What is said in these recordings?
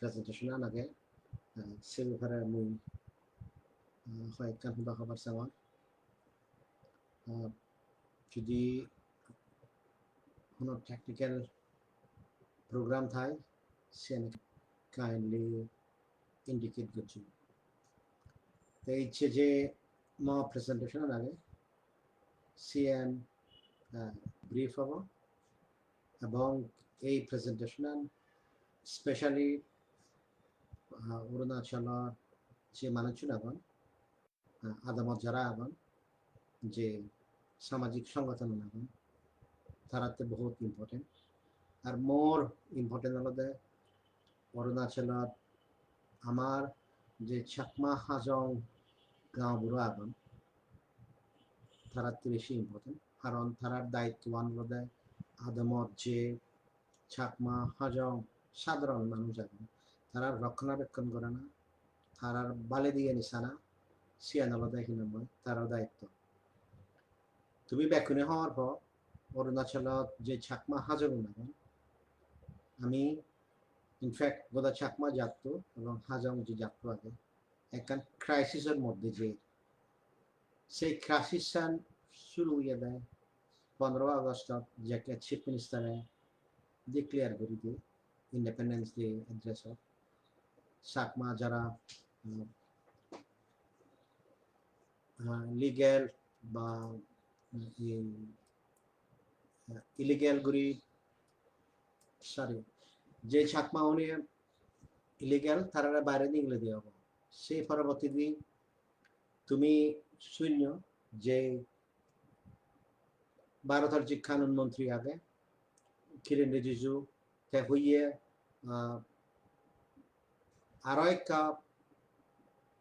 presentation anage se before mui hoyekkan huda khabar sangon যদি কোনো technical programme থাই Sen kindly indicate করছি তো ইচ্ছে যে ম প্রেজেন্টেশন আগে সিএন ব্রিফ হব এবং এই প্রেজেন্টেশন স্পেশালি অরুণাচল যে মানুষ আগুন আদামত যারা আগুন যে সামাজিক সংগঠন আগুন তারাতে বহুত ইম্পর্টেন্ট আর মোর ইম্পর্টেন্ট হলো অরুণাচল আমার যে চাকমা হাজং গাঁওগুলো আগুন তারাতে বেশি ইম্পর্টেন্ট কারণ তারার দায়িত্ববান হলো আদামত যে চাকমা হাজং সাধারণ মানুষ আগুন তারা রক্ষণাবেক্ষণ করে না তারার বালে দিয়ে নিশানা সিয়ান হলো হিনময় তারার দায়িত্ব তুমি ব্যাকুনে হওয়ার পর অরুণাচলত যে চাকমা হাজং আগুন আমি ইনফ্যাক্ট বোধহয় চাকমা জাত এবং হাজং যে জাত আগে একখান ক্রাইসিসের মধ্যে যে সেই ক্রাইসিস শুরু হয়ে দেয় 15 আগস্ট যাকে চিফ মিনিস্টারে ডিক্লেয়ার করে দিয়ে ইন্ডিপেন্ডেন্স ডে অ্যাড্রেস চাকমা যারা লিগ্যাল বা ইলিগ্যাল গুরি সরি যে চাকমা উনি ইলিগ্যাল তারা বাইরে নিয়ে দিয়ে হবো সেই পরবর্তী দিন তুমি শূন্য যে ভারতের যে কানুন মন্ত্রী আগে কিরেন রিজিজু তে হইয়ে আরো একটা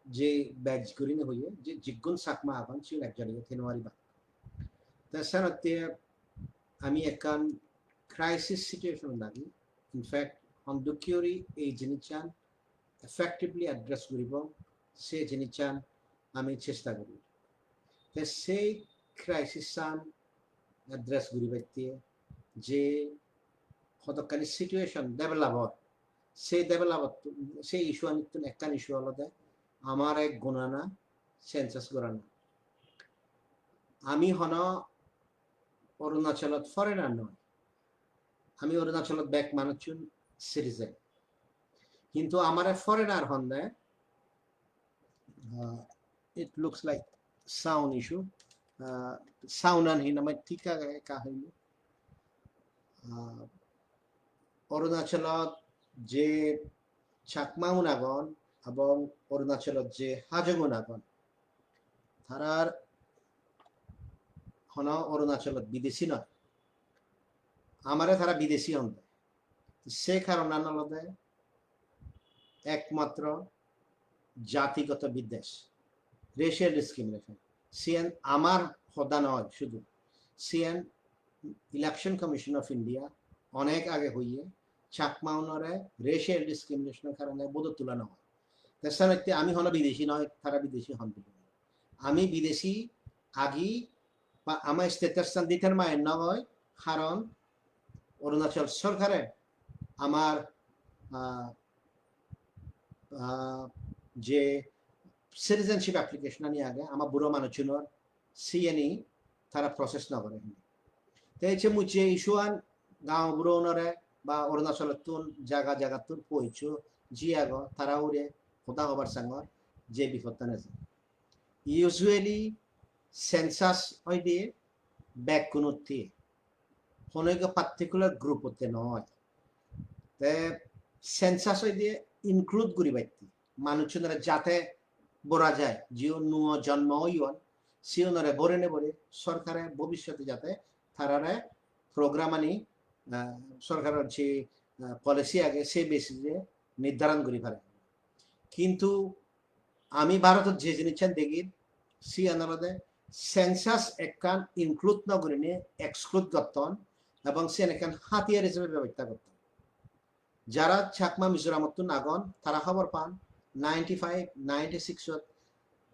যে ব্যাচ করি হইয়ে যে জিগুন চাকমা আগান ছিল একজন থেনুয়ারি বা তাছাড়া আমি একখান ক্রাইসিস সিচুয়েশন লাগি ইনফ্যাক্ট হন্দুকিওরি এই জিনিস এফেক্টিভলি অ্যাড্রেস করিব সে জিনিস আমি চেষ্টা করি সেই ক্রাইসিস অ্যাড্রেস করিবাইতে যে কতখানি সিচুয়েশন ডেভেলপ সেই ইস্যু আমি একখান ইস্যু হলো আমার এক গুণানা সেন্সাস করানা আমি হন অরুণাচলত ফরেনার নয় আমি অরুণাচলত ব্যাক মানুষ সিটিজেন কিন্তু আমার ফরেনার হন দেয় it looks like sound issue sound an hinamai tika ka hailu অরুণাচলত যে চাকমা উনাগন এবং অরুণাচলত যে হাজং উনাগন তারার হন অরুণাচলত বিদেশি নয় আমারে তারা বিদেশি হন সে কারণ আনলদে একমাত্র জাতিগত বিদ্বেষ রেশিয়াল ডিসক্রিমিনেশন সিএন আমার হদা নয় শুধু CN election commission of India অনেক আগে হইয়ে চাকমা উনরে রেশিয়াল ডিসক্রিমিনেশনের কারণে বোধ তুলানো হয় তাছাড়া আমি হলো বিদেশি নয় তারা বিদেশি হন আমি বিদেশি আগি বা আমার স্টেটাস দিতে মায়ের নয় কারণ অরুণাচল সরকারে আমার যে সিটিজেনশিপ অ্যাপ্লিকেশন নিয়ে আগে আমার বুড়ো মানুষজনের সিএনই তারা প্রসেস না করে তাই হচ্ছে মুছে ইস্যুয়ান গাঁও বুড়ো ওনরে বা অরুণাচল তুন জায়গা জায়গা তুন পইছো জি আগ তারা উড়ে হোদা হবার সাঙ্গর যে বিপদটা নেছে ইউজুয়ালি সেন্সাস হয় দিয়ে ব্যাক কোনো দিয়ে কোনো এক পার্টিকুলার গ্রুপ হতে নয় তে সেন্সাস হয় দিয়ে ইনক্লুড করি বাইতি মানুষজনের যাতে বরা যায় যে নুয় জন্ম হইন সিওনরে বরে নে বলে সরকারে ভবিষ্যতে যাতে তারারে প্রোগ্রাম আনি সরকারের যে পলিসি আগে সেই বেসিসে নির্ধারণ করি পারে কিন্তু আমি ভারতের যে জিনিস দেখি সি আনালদে সেন্সাস একখান ইনক্লুড না করে নিয়ে এক্সক্লুড করতেন এবং সে একখান হাতিয়ার হিসেবে ব্যবস্থা করতেন যারা চাকমা মিজোরামত নাগন তারা খবর পান 95-96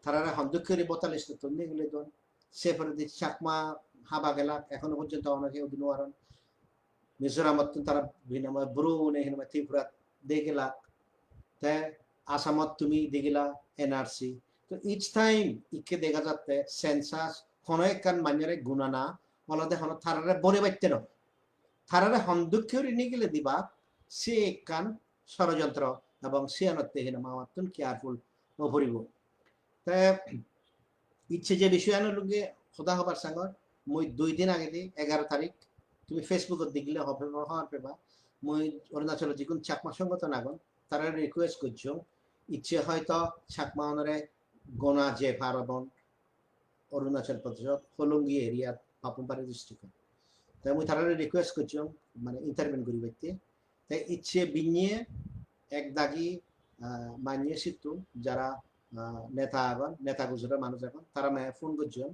তারা হন্দুকেরি 42 তন্নি গেলে দন সেপরে দি চাকমা হাবা গেলা এখনো পর্যন্ত অনেকে দিনওয়ারন মিজোরামত তারা বিনাময় ব্রুনে হিনমা ত্রিপুরা দে গেলা তে আসামত তুমি দেখিলা এনআরসি তো ইচ টাইম ইকে দেখা যাচ্ছে সেন্সাস কোনো একখান মানুষের গুণানা অলদে হন থারারে বনে বাইতে রহ থারারে হন্দুক্ষেও ঋণী গেলে দিবা সে একখান ষড়যন্ত্র এবং সে আনতে হেন মামাতুন কেয়ারফুল নভরিব তে ইচ্ছে যে বিষয় আনলুগে খোদা হবার সাঙ্গর মই 2 দিন আগে দি 11 তারিখ তুমি ফেসবুকত দেখলে হবে হওয়ার পেবা মই অরুণাচলের যিকোন চাকমা সংগঠন আগন তারা রিকোয়েস্ট করছো ইচ্ছে হয়তো চাকমা অনরে গোনা যে ভারবন অরুণাচল প্রদেশ হলঙ্গি এরিয়া পাপুমপাড়ি ডিস্ট্রিক্ট তাই মই তারা রিকোয়েস্ট করছো মানে ইন্টারভেন করি ব্যক্তি তাই ইচ্ছে বিনিয়ে এক দাগি মানিয়ে সিদ্ধ যারা নেতা আগন নেতা গুজরার মানুষ এখন তারা ফোন করছেন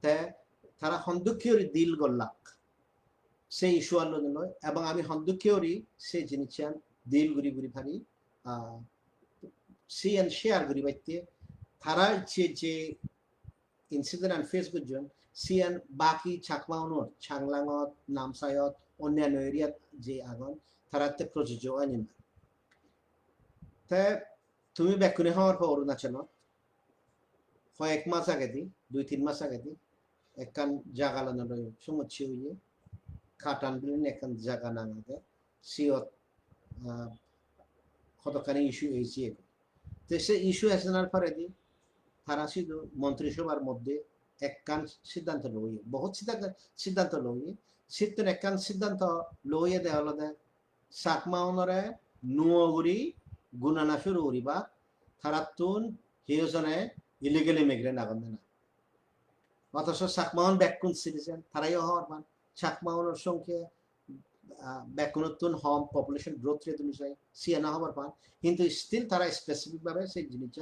তাই তারা হন্দুক্ষীয় দিল গল্লাক সেই ইস্যু আন্দোলন নয় এবং আমি হন্দুক্ষীয়রই সেই জিনিস দিল গুড়ি গুড়ি ভারি সি এন শেয়ার গুড়ি বাইতে তারা ইচ্ছে যে ইনসিডেন্ট আন ফেস করছেন সি এন বাকি চাকমাউনর চাংলাঙত নামসায়ত অন্যান্য এরিয়াত যে আগন তারাতে প্রযোজ্য আইন না তাই তুমি ব্যাকুনে হওয়ার পর অরুণাচলত কয়েক মাস আগে দি 2-3 মাস আগে দি একখান জায়গা লানো সমুচ্ছি হইয়ে কাটান বিলিন একখান জায়গা নাঙাতে সিয়ত কতখানি ইস্যু হয়েছে তো সে ইস্যু আসানোর পরে দি তারা শুধু মন্ত্রিসভার মধ্যে একখান সিদ্ধান্ত লইয়ে বহুত সিদ্ধান্ত লইয়ে সিদ্ধের একখান সিদ্ধান্ত লইয়ে দেওয়া হলো চাকমাউনরে নুয়গুড়ি গুণানা শুরু করিবা তারাতুন হিজনে ইলিগেল ইমিগ্রেন্ট আগন না অথচ চাকমাউন ব্যাকুন সিটিজেন তারাই হওয়ার মান চাকমাউনের সংখ্যা ব্যাকুনতুন হম পপুলেশন গ্রোথ রেট অনুযায়ী সিয়ানা হবার পান কিন্তু স্টিল তারা স্পেসিফিক ভাবে সেই জিনিস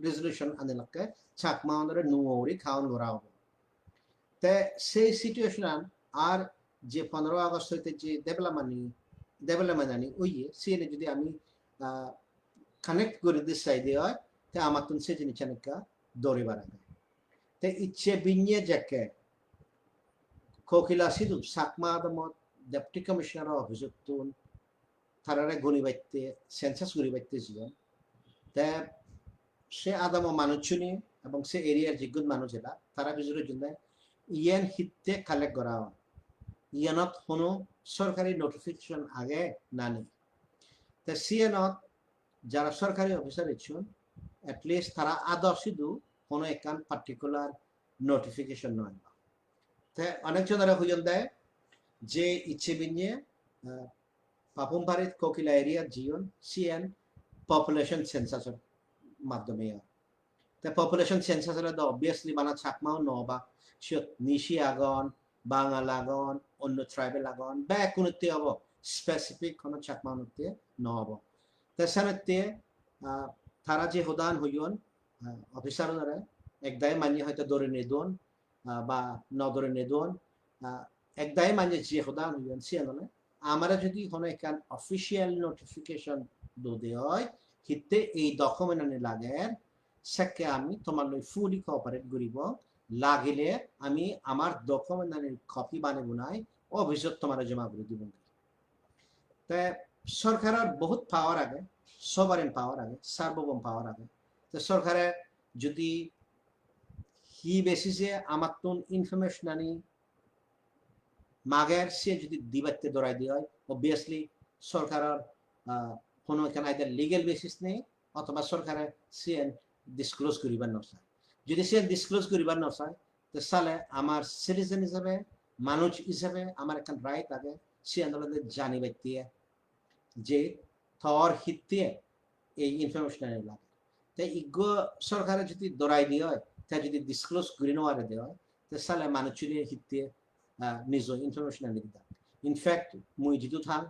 রেজলিউশন আনলাকে চাকমাউনের নুয়গুড়ি খাওয়ান করা হবে তে সেই সিচুয়েশন আর যে 15 আগস্ট হইতে যে ডেভেলপমেন্ট আনি ওইয়ে সিএনে যদি আমি কানেক্ট করে দিতে চাই দিয়ে হয় তে আমার তুন সে জিনিস দৌড়ে বাড়াবে তে ইচ্ছে বিনিয়ে যাকে কোকিলা সিধু সাকমা আদমত ডেপুটি কমিশনার অভিযোগ তুন তারারে গণি বাইতে সেন্সাস গড়ি বাইতে জীবন তে সে আদম মানুষনি এবং সে এরিয়ার যোগ্য মানুষেরা তারা বিজুরের জন্য ইয়ান হিতে কালেক্ট করা হয় ইয়ানত কোনো সরকারি নোটিফিকেশন আগে না নেই তে সিএনত যারা সরকারি অফিসার ইচ্ছুন এটলিস্ট তারা আদর শুধু কোনো একখান পার্টিকুলার নোটিফিকেশন নয় তে অনেকজনেরা হুজন দেয় যে ইচ্ছে বিনিয়ে পাপুমপাড়িত কোকিলা এরিয়া জিয়ন সিএন পপুলেশন সেন্সাসের মাধ্যমে তে পপুলেশন সেন্সাসের অবভিয়াসলি বানা চাকমাও নবা সে নিশি আগন বাঙাল আগন অন্য ট্রাইবেল আগন বা কোনতে হব স্পেসিফিক কোনো চাকমাউনতে নহব তেসানতে তারা যে হদান হইয়ন অফিসাররা একদাই মানি হয়তো দরে নেদন বা নদরে নেদন একদাই মানি যে হদান হইয়ন সিয়ানো আমরা যদি কোনো একখান অফিসিয়াল নোটিফিকেশন দে হয় হিতে এই ডকুমেন্ট আনি লাগে সেকে আমি তোমার লই ফুলি কোঅপারেট করিব লাগিলে আমি আমার ডকুমেন্ট আনি কপি বানাবো নাই অভিযোগ তোমার জমা করে দিব তে সরকারের বহুত পাওয়ার আগে সবারেন পাওয়ার আগে সার্বভৌম পাওয়ার আগে তো সরকারে যদি হি বেসিসে আমার তুন ইনফরমেশন আনি মাগের সে যদি দিবাতে দৌড়াই দিয়ে হয় অবভিয়াসলি সরকারের কোনো এখানে আইদার লিগেল বেসিস নেই অথবা সরকারে সিএন ডিসক্লোজ করিবার নচায় যদি সিএন ডিসক্লোজ করিবার নচায় তো সালে আমার সিটিজেন হিসাবে মানুষ হিসাবে আমার একটা রাইট আগে সিএন জানিবার দিয়ে যে থর হিতে এই ইনফরমেশন লাগে তাই ইগ সরকারে যদি দৌড়াই দিয়ে হয় তা যদি ডিসক্লোজ করে নেওয়ারে দেওয়া হয় তো সালে মানুষের হিতে নিজ ইনফরমেশন আনি দিতাম ইনফ্যাক্ট মুই যেহেতু থাম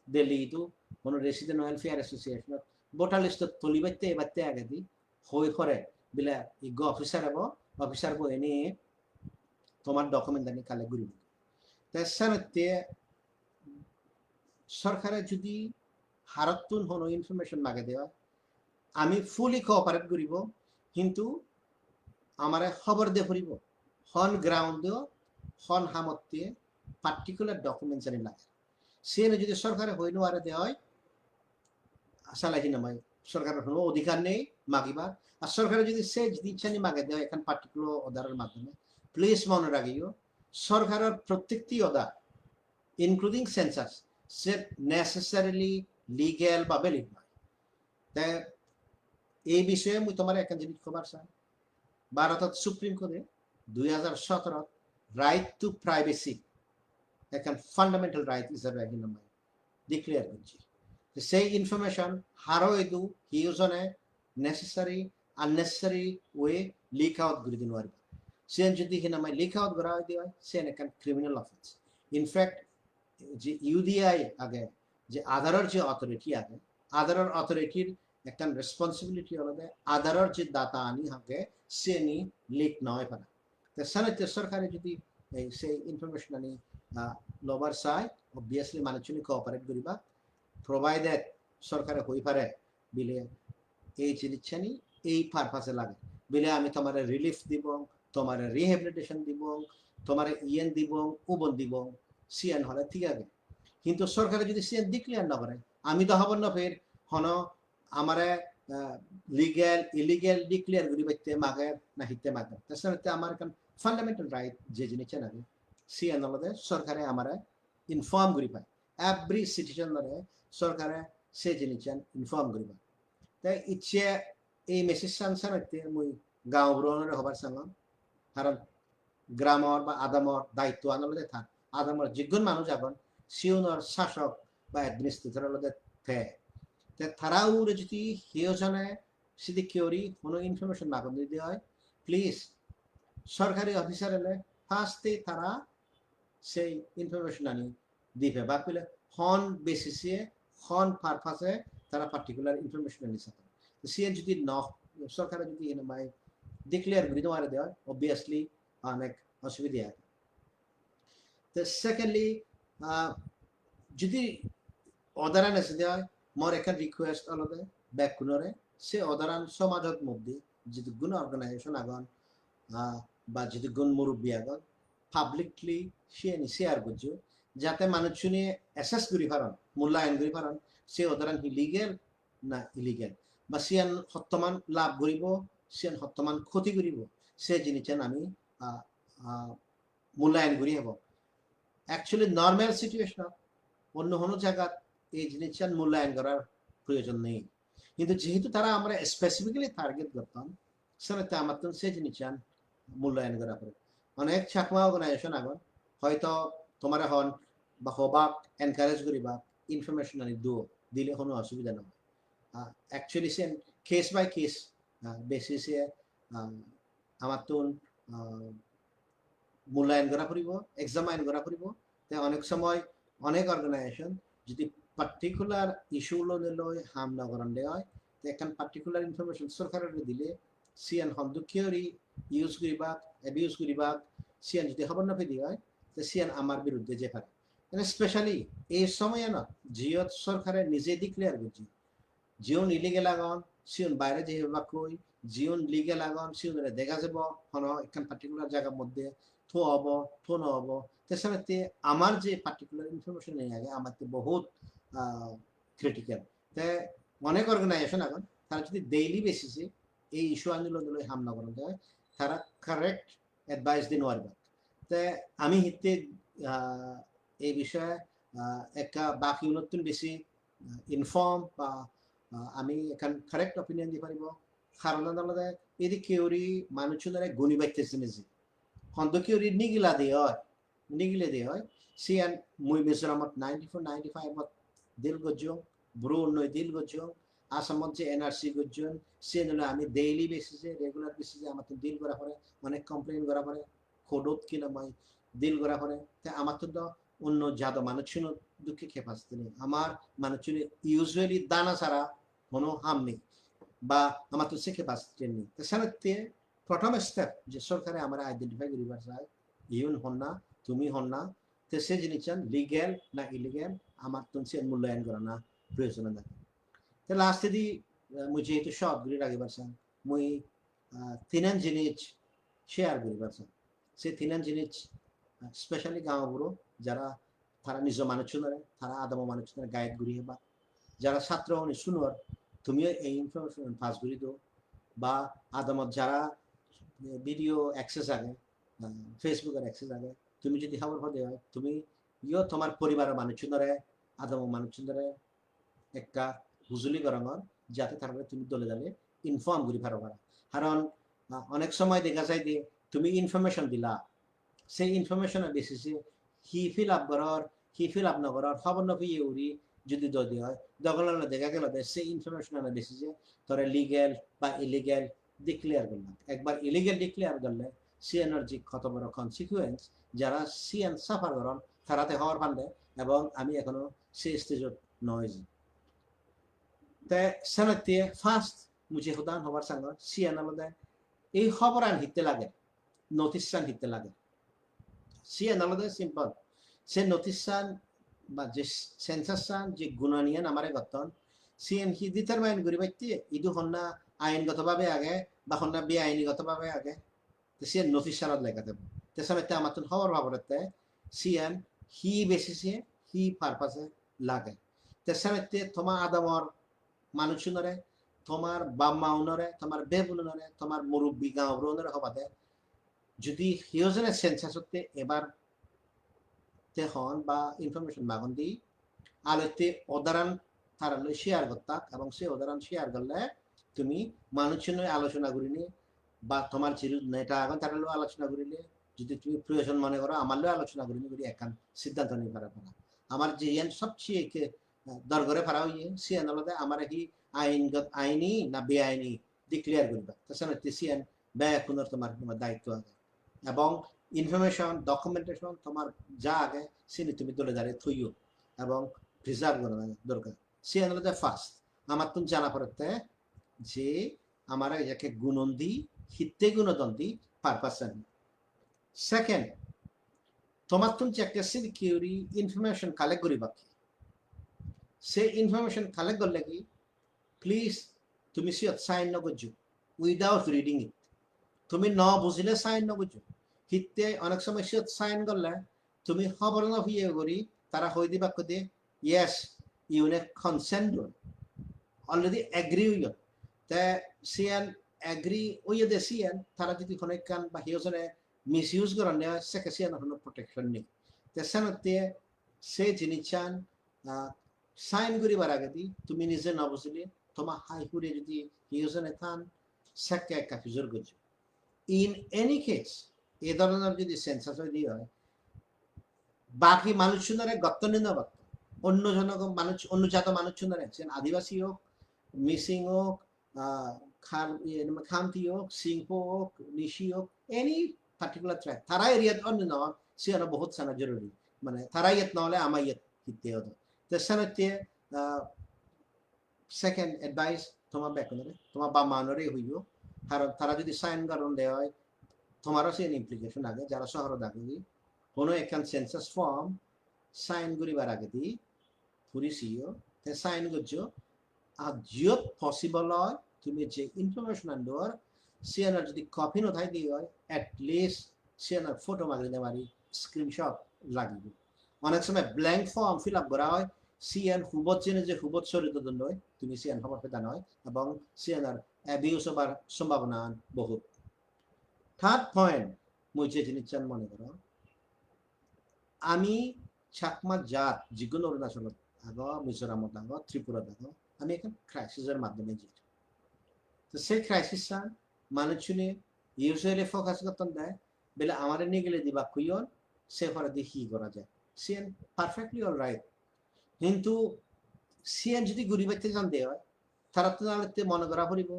দিল্লি তো কোনো রেসিডেন্ট ওয়েলফেয়ার এসোসিয়েশন ভোটার লিস্টত তুলিবাইতে এবারতে আগে দি হয়ে করে বিলা ইগ অফিসার বো এনে তোমার ডকুমেন্ট আনি কালে ঘুরিব তাই সানতে সরকারে যদি হারতুন কোনো ইনফরমেশন মাগে দেওয়া আমি ফুলি কোঅপারেট করিব কিন্তু আমারে খবর দিয়ে ফুরিব হন গ্রাউন্ড হন হামতে পার্টিকুলার ডকুমেন্টস আনি লাগে সেনে যদি সরকারে হইনো আরে দেওয়া হয় সালাহি নামাই সরকারের কোনো অধিকার নেই মাগিবার আর সরকারে যদি সে ইচ্ছানি মাগে দেয় এখন পার্টিকুলার অর্ডারের মাধ্যমে প্লিজ মনে রাখিও সরকারের প্রত্যেকটি অর্ডার ইনক্লুডিং সেন্সাস সে নেসেসারিলি লিগ্যাল বা ভ্যালিড নয় তাই এই বিষয়ে মুই তোমার একটা জিনিস খবর চাই ভারতত সুপ্রিম কোর্টে 2017 রাইট টু প্রাইভেসি এখন ফান্ডামেন্টাল রাইট হিসাবে ডিক্লেয়ার করছি সেই ইনফরমেশন হারো এদু হিউজনে necessary unnecessary way leak out করে দিন পারবে সেন যদি হিনামাই লিক আউট করা হয় সেন এখন ক্রিমিনাল অফেন্স ইনফ্যাক্ট যে ইউডিআই আগে যে আধারের যে অথরিটি আগে আধারের অথরিটির একটা রেসপন্সিবিলিটি হলো আধারের যে দাতা আনি হাকে সে নি লিক নয় পারে তো সানাতে সরকারে যদি সেই ইনফরমেশন আনি লবার চাই অবভিয়াসলি মানুষজনই কোঅপারেট করিবা প্রোভাইডেড সরকারে হই পারে বিলে এই জিনিসছানি এই পারপাসে লাগে বিলে আমি তোমার রিলিফ দিব তোমার রিহেবিলিটেশন দিব তোমার ইএন দিব উবন দিব সিএন হলে ঠিক আছে কিন্তু সরকারে যদি সিএন ডিক্লেয়ার না করে আমি তো হব না ফের হন আমারে লিগ্যাল ইলিগ্যাল ডিক্লেয়ার করি বাইতে মাগে না হিতে মাগে তাছাড়া আমার এখন ফান্ডামেন্টাল রাইট যে জিনিসটা লাগে সিএন হলে সরকারে আমারে ইনফর্ম করি পায় এভরি সিটিজেন সরকারে সে জিনিস ইনফর্ম করি পায় তাই ইচ্ছে এই মেসেজ সানসানতে মুই গাঁও ভ্রমণের হবার সঙ্গ কারণ গ্রামর বা আদামর দায়িত্ব আনলে থাক আদামর যিগুণ মানুষ এখন সিউনর শাসক বা অ্যাডমিনিস্ট্রেটর থে তারাও যদি হিওজনে সিদি কিওরি কোনো ইনফরমেশন মাগন দিতে হয় প্লিজ সরকারি অফিসার এলে ফার্স্টে তারা সেই ইনফরমেশন আনি দিবে বা পেলে হন বেসিসে হন পারপাসে তারা পার্টিকুলার ইনফরমেশন আনি থাকে সিএন যদি ন সরকারে যদি এনে ডিক্লেয়ার করে দেওয়া দেওয়া অবভিয়াসলি অনেক অসুবিধা আছে তো সেকেন্ডলি যদি অর্ডারান এসে দেওয়া মোর একটা রিকোয়েস্ট আলাদা ব্যাকুনরে সে অর্ডারান সমাজের মধ্যে যদি গুণ অর্গানাইজেশন আগন বা যদি গুণ মুরব্বী আগন পাবলিকলি সে শেয়ার করছো যাতে মানুষ শুনে অ্যাসেস করি পারেন মূল্যায়ন করি পারেন সে অর্ডারান ইলিগেল না ইলিগেল বা সিয়ান সত্যমান লাভ করিব সিয়ান সত্যমান ক্ষতি করিব সে জিনিস আমি মূল্যায়ন করি হব অ্যাকচুয়ালি নর্মাল সিচুয়েশন অন্য কোনো জায়গা এই জিনিসটা মূল্যায়ন করার প্রয়োজন নেই কিন্তু যেহেতু তারা আমরা স্পেসিফিক্যালি টার্গেট করতাম সেটা আমার তো সেই জিনিসটা মূল্যায়ন করা পড়ে অনেক চাকমা অর্গানাইজেশন আগন হয়তো তোমার হন বা হবাক এনকারেজ করিবা ইনফরমেশন আনি দিলে কোনো অসুবিধা নয় অ্যাকচুয়ালি সে কেস বাই কেস বেসিসে আমার তো মূল্যায়ন করা পড়ব এক্সামাইন করা পড়ব তাই অনেক সময় অনেক অর্গানাইজেশন যদি পার্টিকুলার ইস্যু লই হাম না করান দেওয়া হয় তো এখন পার্টিকুলার ইনফরমেশন সরকারের দিলে সিএন হন্দুকিয়রি ইউজ করিবা অ্যাবিউজ করিবা সিএন যদি খবর না পেয়ে হয় তো সিএন আমার বিরুদ্ধে যে পারে স্পেশালি এই সময় না জিও সরকারে নিজে ডিক্লেয়ার করছি জিওন ইলিগেল আগন সিওন বাইরে যে কই জিওন লিগেল আগন সিওন দেখা যাব হন এখন পার্টিকুলার জায়গার মধ্যে থো হব থো নহব তাছাড়া আমার যে পার্টিকুলার ইনফরমেশন নেই আগে আমার বহুত ক্রিটিক্যাল তাই অনেক অর্গানাইজেশন এখন তারা যদি ডেইলি বেসিসে এই ইস্যু আন্দোলন হামলা করেন দেয় তারা কারেক্ট অ্যাডভাইস দিন পারবে তাই আমি হিতে এই বিষয়ে একটা বাকি নতুন বেশি ইনফর্ম বা আমি এখন কারেক্ট অপিনিয়ন দিয়ে পারিব কারণ আলাদা এদি কেউরি মানুষজনের গুণী বাইতেছে নিজে হন্দ কেউরি নিগিলা দিয়ে হয় সিয়ান মুই মিজোরামত 94-95 দিল গজ্জং ব্রু উন্নয় দিল গজ্জং আসামত যে এনআরসি গজ্জন সে নলে আমি ডেইলি বেসিসে রেগুলার বেসিসে আমার তো দিল করা পড়ে অনেক কমপ্লেন করা পড়ে খোদত কিনা মই দিল করা পড়ে তাই আমার তো অন্য যাদব মানুষ শুনো দুঃখে খেপাসতে নেই আমার মানুষ ইউজুয়ালি দানা ছাড়া কোনো হাম নেই বা আমার তো শিখে পাসতে নেই তাছাড়া প্রথম স্টেপ যে সরকারে আমরা আইডেন্টিফাই করিবার চাই ইউন হন না তুমি হন না তো সে জিনিস লিগেল না ইলিগেল আমার তো সে মূল্যায়ন করা না প্রয়োজন না তো লাস্টে দি মুই যেহেতু শর্ট ঘুরে রাখিবার চাই মুই তিনান জিনিস শেয়ার করিবার চাই সে তিনান জিনিস স্পেশালি গাঁওগুলো যারা তারা নিজ মানুষ তারা আদম মানুষ গায়েত ঘুরি হেবা যারা ছাত্র শুনোর তুমিও এই ইনফরমেশন পাস করে দিও বা আদামত যারা ভিডিও অ্যাক্সেস আগে ফেসবুকের অ্যাক্সেস আগে তুমি যদি খবর পাতে হয় তুমি ইও তোমার পরিবারের মানুষজনরে আদম মানুষজনরে একটা হুজুলি করানোর যাতে তারপরে তুমি দলে দলে ইনফর্ম করি পারো কারণ অনেক সময় দেখা যায় যে তুমি ইনফরমেশন দিলা সেই ইনফরমেশনের বেসিসে হি ফিল আপ নগরের খবর নপিয়ে উড়ি যদি দদি হয় দখল দেখা গেল সেই ইনফরমেশনের বেসিসে তোরা লিগেল বা ইলিগেল ডিক্লেয়ার করলাম একবার ইলিগেল ডিক্লেয়ার করলে সিএনআর যে কত বড় কনসিকুয়েন্স যারা সিএন সাফার করেন তারাতে হওয়ার পারলে এবং আমি এখনো সেই স্টেজত নয় তে সেনাতে ফার্স্ট মুঝে হুদান হবার সঙ্গে সিএন আলাদা এই খবর আন হিতে লাগে নোটিশ সান হিতে লাগে সিএন আলাদা সিম্পল সে নোটিশ সান বা যে সেন্সাস সান যে গুণানিয়ান আমারে গতন সিএন হি ডিটারমাইন করি বাইতে ইদু হন্না আইনগতভাবে আগে বা হন্না বেআইনিগতভাবে আগে সিএন নোটিশ সানত লেখাতে তেসামেতে আমার তো খবর ভাবরতে সিএন হি বেসিসে হি পারপাসে লাগে তেসামেতে তোমা আদমর মানুষজনরে তোমার বাম্মা উনরে তোমার বেবুনরে তোমার মুরব্বী গাঁও উনরে হবাতে যদি হিওজনে সেন্সাস হতে এবার তে হন বা ইনফরমেশন মাগন দি আলোতে উদাহরণ তারা শেয়ার করতাক এবং সেই উদাহরণ শেয়ার করলে তুমি মানুষজনের আলোচনা করিনি বা তোমার চিরু নেটা এখন তারা আলোচনা করিলে যদি তুমি প্রয়োজন মনে করো আমার আলোচনা করিনি করি একান সিদ্ধান্ত নিয়ে পারা আমার যে সবচেয়ে দরগরে ফারা হইয়ে সিএন আলাদা আমার কি আইনি না বেআইনি ডিক্লেয়ার করবা তাছাড়া সিএন ব্যয় পুনর তোমার তোমার দায়িত্ব আছে এবং ইনফরমেশন ডকুমেন্টেশন তোমার যা আগে সেনি তুমি দলে দাঁড়িয়ে থইও এবং প্রিজার্ভ করা দরকার সিএন আলাদা ফার্স্ট আমার তুমি জানা পড়তে যে আমার একে গুণন্দি হিতে গুণদন্দি পারপাস সেকেন্ড তোমার তুমি একটা সিকিউরি ইনফরমেশন কালেক্ট করিবা সে ইনফরমেশন কালেক্ট করলে কি প্লিজ তুমি সিয়ত সাইন নগজু উইদাউট রিডিং ইট তুমি ন বুঝলে সাইন নগজু হিতে অনেক সময় সিয়ত সাইন করলে তুমি খবর ন হইয়ে করি তারা হই দিবা কদে ইয়েস ইউনে কনসেন্ট অলরেডি এগ্রি হইল তে সিএন এগ্রি ওইয়ে দে সিএন তারা যদি কোনো কান বা হিওজনে মিস ইউজ করেন নেওয়া সেকে সিএন কোনো প্রোটেকশন নেই তে সেনতে সে জিনিস চান সাইন করিবার আগে দি তুমি নিজে না বুঝলে তোমার হাই করে যদি হিউজনে থান সেকে একটা ফিজর করছো ইন এনি কেস এ ধরনের যদি সেন্সাস দিয়ে হয় বাকি মানুষজনের গত্ত নিন অন্য জনক মানুষ অন্য জাত মানুষজনের আদিবাসী হোক মিসিং হোক খামতি হোক সিংপো হোক নিশি হোক এনি পার্টিকুলার ট্রাইব তারা এরিয়াত অন্য নেওয়া সে বহুত সানা জরুরি মানে তারা ইয়েত নহলে আমার ইয়েত হিতে হতো তেসানতে সেকেন্ড অ্যাডভাইস তোমার বেকনরে তোমার বা মানরে হইও কারণ তারা যদি সাইন কারণ দেওয়া হয় তোমারও সেই ইমপ্লিকেশন আগে যারা শহর দাগি কোনো একখান সেন্সাস ফর্ম সাইন করিবার আগে দি ফুরিসিও তে সাইন করছো আর যত পসিবল হয় তুমি যে ইনফরমেশন আনডোর সিএনআর যদি কপি নথাই দিয়ে হয় অ্যাটলিস্ট সিএনআর ফটো মাগি নেওয়ারি স্ক্রিনশট লাগিব অনেক সময় ব্ল্যাঙ্ক ফর্ম ফিল আপ করা হয় সিএন হুবত চেনে যে হুবত চরিত নয় তুমি সিএন খবর পেতা নয় এবং সিএনআর অ্যাবিউজ হবার সম্ভাবনা বহুত থার্ড পয়েন্ট মই যে জিনিস চান মনে করো আমি চাকমা জাত যিকোনো অরুণাচলত আগ মিজোরামত আগ ত্রিপুরাত আগ আমি এখন ক্রাইসিসের মাধ্যমে যেত তো সেই ক্রাইসিস মানুষজনে ইউজুয়ালি ফোকাস করতেন দেয় বেলে আমার নিয়ে গেলে দিবা কুইন সে ফলে দিয়ে কি করা যায় সিএন পারফেক্টলি অল রাইট কিন্তু সিএন যদি ঘুরি বাইতে জান দেয় হয় তারা তো আলতে মনে করা পড়িব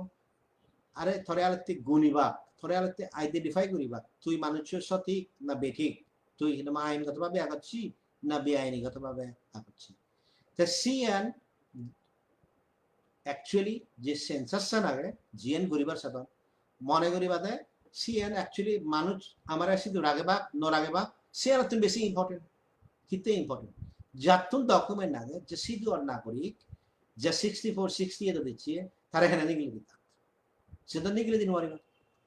আরে থরে আলতে গুণিবা থরে আলতে আইডেন্টিফাই করিবা তুই মানুষের সঠিক না বেঠিক তুই আইনগতভাবে আগাচ্ছি না বেআইনিগতভাবে আগাচ্ছি তা সিএন অ্যাকচুয়ালি যে সেন্সাসটা আগে জিএন করিবার সাথে মনে করিবা দেয় সিএন অ্যাকচুয়ালি মানুষ আমার শুধু রাগে বা নরাগে বা সিএন তুমি বেশি ইম্পর্টেন্ট হিতে ইম্পর্টেন্ট যাতুন ডকুমেন্ট আগে যে সিধু আর নাগরিক যে 64-68 দিচ্ছে তারা এখানে নিগলে দিতাম সেটা নিগলে দিন পারিব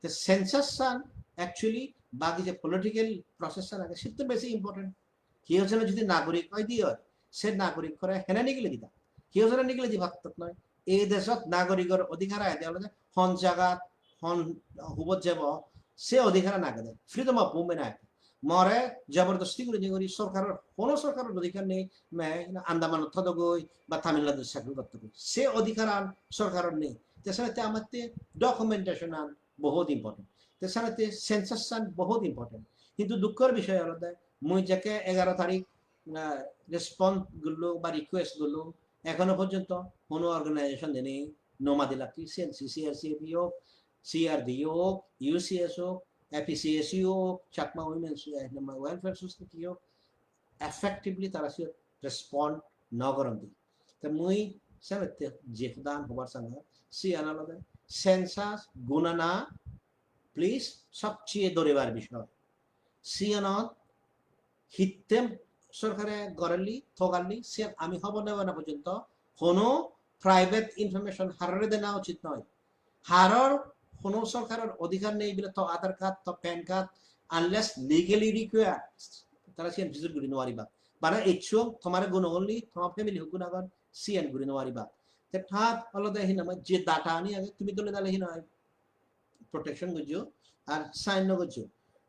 তো সেন্সাস অ্যাকচুয়ালি বাকি যে পলিটিক্যাল প্রসেস আগে সেটা বেশি ইম্পর্টেন্ট কেউ যেন যদি নাগরিক হয় দিয়ে হয় সে নাগরিক করে হেনে নিগলে দিতাম কেউ যেন নিগলে দিবা নয় এই দেশত নাগরিকৰ অধিকাৰ আহে তেওঁলোকে হন জাগাত হন হুবত যাব সে অধিকাৰ নাগাদে ফ্রিডম অফ মুভমেন্ট আহে মরে জবরদস্তি করে সরকারের কোনো সরকারের অধিকার নেই আন্দামান থদগই বা তামিলনাড়ু চাকরি করতে সে অধিকার আন সরকারের নেই তেসানাতে আমাদের ডকুমেন্টেশন আন বহুত ইম্পর্টেন্ট তেসানাতে সেন্সাস আন বহুত ইম্পর্টেন্ট কিন্তু দুঃখের বিষয় হলো মুই যাকে 11 তারিখ রেসপন্স গুলো বা রিকোয়েস্ট গুলো এখনো পর্যন্ত কোনো অর্গানাইজেশন দেনে নোমাদিলাকি সিসিআরসিএপি হোক সিআরডি হোক ইউসিএস হোক FECSU হোক চাকমা উইমেন্স ওয়েলফেয়ার সোসাইটি হোক এফেক্টিভলি তারা সে রেসপন্ড নগরম দি তো মুই সামতে জেফদান হবার সঙ্গে সি আনালদে সেন্সাস গুণনা প্লিজ সবচেয়ে দরিবার বিষয় সি আনত হিতেম সরকারে গড়ালি থগালি সে আমি হব না পর্যন্ত কোনো প্রাইভেট ইনফরমেশন হারারে দেওয়া উচিত নয় হারর কোনো সরকারের অধিকার নেই বলে তো আধার কার্ড তো pan card unless legally required তারা সিএন ভিজিট করে নোৱাৰিবা মানে ইচ্ছুক তোমার গুণ হলি তোমার ফ্যামিলি হুকুন আগর সিএন করে নোৱাৰিবা তে ঠাত আলাদা হিনা যে ডাটা আনি আগে তুমি তোলে দালে হিনা প্রোটেকশন গজো আর সাইন ন গজো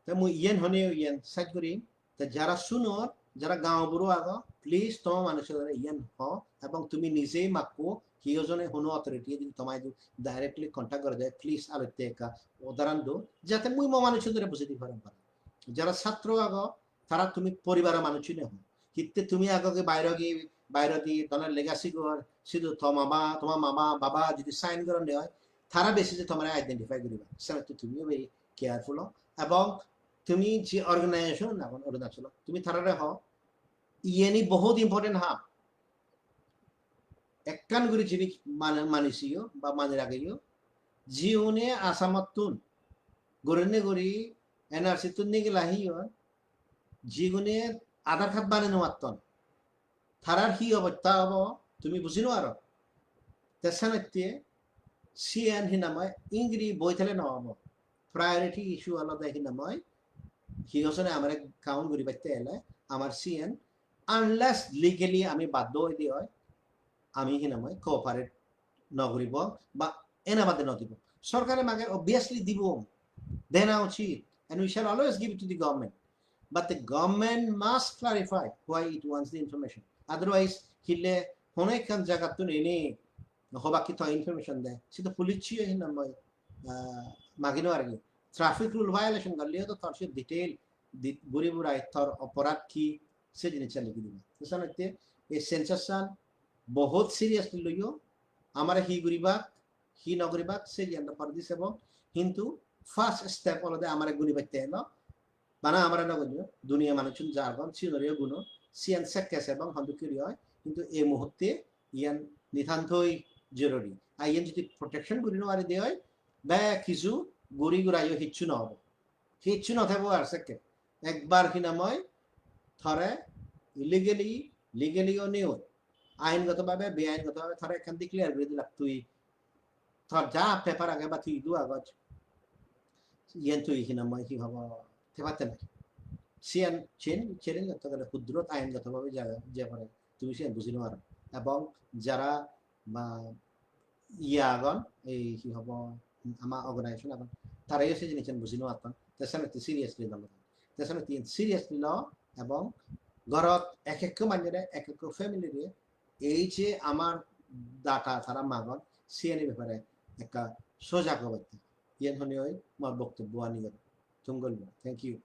তে মুই ইয়েন হনে ইয়েন সাইড করি তে যারা শুনোর যারা গাঁও বুড়ো আগ প্লিজ তোমার মানুষের ইয়েন হ এবং তুমি নিজেই মাকো হিজনে কোনো অথরিটি যদি তোমায় ডাইরেক্টলি কন্টাক্ট করে দেয় প্লিজ আলোতে একা উদাহরণ দো যাতে মুই মানুষের ধরে বুঝে দিতে পারেন যারা ছাত্র আগ তারা তুমি পরিবারের মানুষই নেহ কিন্তু তুমি আগে বাইরে দিয়ে তোমার লেগাসি ঘর শুধু তোমার মামা বাবা যদি সাইন করে নেওয়া হয় তারা বেশি যে তোমার আইডেন্টিফাই করিবা সেটা তুমিও ভেরি কেয়ারফুল এবং তুমি যে অর্গানাইজেশন না অরুণাচল তুমি তারারে হ ইয়েনি বহুত ইম্পর্টেন্ট হা একখান করে যিনি মানিছিও বা মানে রাখিও জিউনে আসামতুন গরিনে গরি এনআরসি তুন নিগে লাহিও জিগুনে আধার কার্ড বানানো মাত্তন থারার কি অবস্থা হব তুমি বুঝিনো আরো তেসানাতে সিএন হিনাময় ইংরি বই থেলে নহব প্রায়োরিটি ইস্যু আলাদা হিনাময় হিগসনে আমার কাউন্ট করি পাইতে এলে আমার সিএন আনলেস লিগেলি আমি বাধ্য হয়ে দিয়ে হয় আমি হিনাময় কোঅপারেট নগরিব বা এনা বাদে নদিব সরকারে মাগে অবভিয়াসলি দিব দেনা উচিত and we shall always give it to the government but the government must clarify why it wants the information otherwise hille hone kan jaga tun ene hoba ki to information de sito police hinamoi magino argi traffic rule violation garle to tar se detail buri burai tar aparat ki se jine chale gi diba sanate e sensation বহুত seriously লইও আমার হি গরিবা হি নগরিবা সে জানতে পার দিছে এবং কিন্তু first step হলো আমার গরিবাইতে এলো মানে আমার নগর দুনিয়া মানুষজন জারগন সিনরিও গুণ সিএন সেকেস এবং হন্দুকিরি হয় কিন্তু এই মুহূর্তে ইয়ান নিতান্তই জরুরি আর ইয়ান যদি প্রোটেকশন করি নেওয়ারে দিয়ে হয় বা কিছু গড়ি গুড়াইও হিচ্ছু নহব হিচ্ছু নথাকবো আর সেকে একবার কিনাময় থরে লিগেলিও নিও আইনগতভাবে বেআইনগতভাবে থরে এখান থেকে ক্লিয়ার করে দিলাম তুই থর যা পেপার আগে বা তুই দু আগজ ইয়ান তুই কিনাময় কি হব থেপাতে না সিএন চেন করতে গেলে ক্ষুদ্র আইনগতভাবে যে পারে তুমি সিএন বুঝি নেওয়ার এবং যারা বা আগন এই কি হব আমার অর্গানাইজেশন এখন তারাই সে জিনিস বুঝি নেওয়ার তেসানে সিরিয়াসলি লব তেসানে সিরিয়াসলি ল এবং ঘরত এক মানুষের এক ফ্যামিলিরে এই যে আমার ডাটা তারা মাগন সিএনের ব্যাপারে একটা সজাগ হতে ইয়ে ধরনের আমার বক্তব্য আনি গেল থ্যাংক ইউ